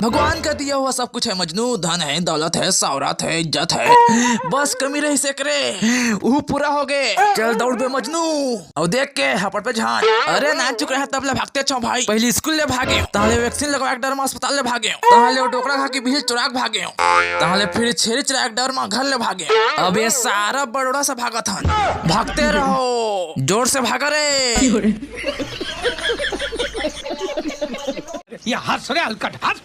भगवान का दिया हुआ सब कुछ है मजनू, धन है, दौलत है, शौहरत है, इज्जत है, बस कमी रही से करे वो पूरा हो गए। चल दौड़ बे मजनू और देख के हपट पे झान। अरे नाच चुके हैं तब ले भागते छो भाई। पहले स्कूल ले भागे, ताले वैक्सीन लगवा डर में अस्पताल ले भागे, ताले टोकरा खा के बिजली चुरा के भागे, ताले फिर छेरी चुरा के डर में घर ले भागे। अब ये सारा बड़ोड़ा से भागा था। भागते रहो, जोर से भागा रे। ये हंस रे हलकट हंस।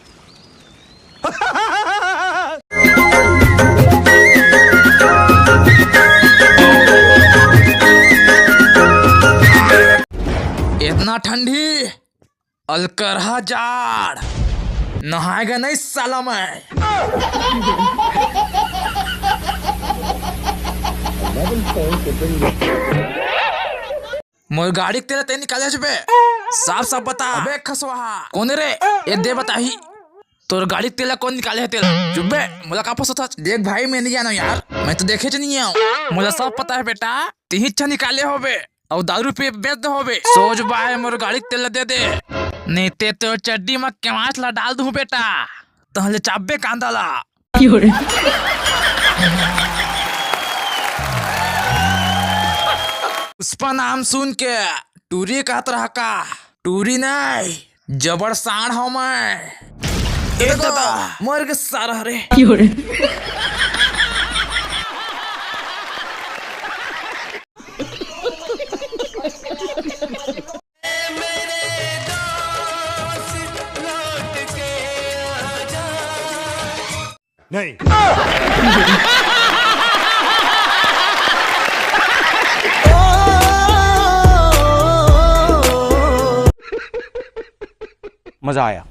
इतना ठंडी अलकरहा जाड़, नहाएगा नहीं साला मैं। मोर गाड़ी तेरा ते निकाले बे, साफ साफ बता। अबे खसवा कौन रे, ये दे बताही तोर गाड़ी तेला कौन निकाले है तेला। चुप बे, मोला का पता था। देख भाई मैं नहीं जाना यार, मैं तो देखे नहीं आऊं। मोला सब पता है बेटा, तीन इच्छा निकाले हो बे और दारू पे बेच दे हो बे। सोच बाय मोर गाड़ी तेला दे दे, नहीं ते तो चड्डी में केवाच ला डाल दूं बेटा, तहले चाबे कांदाला। उसका नाम सुन के टूरी कहत रहा का, टूरी नहीं जबर साण हो मैं। ए दादा मर के सारा रे। नहीं मजा आया।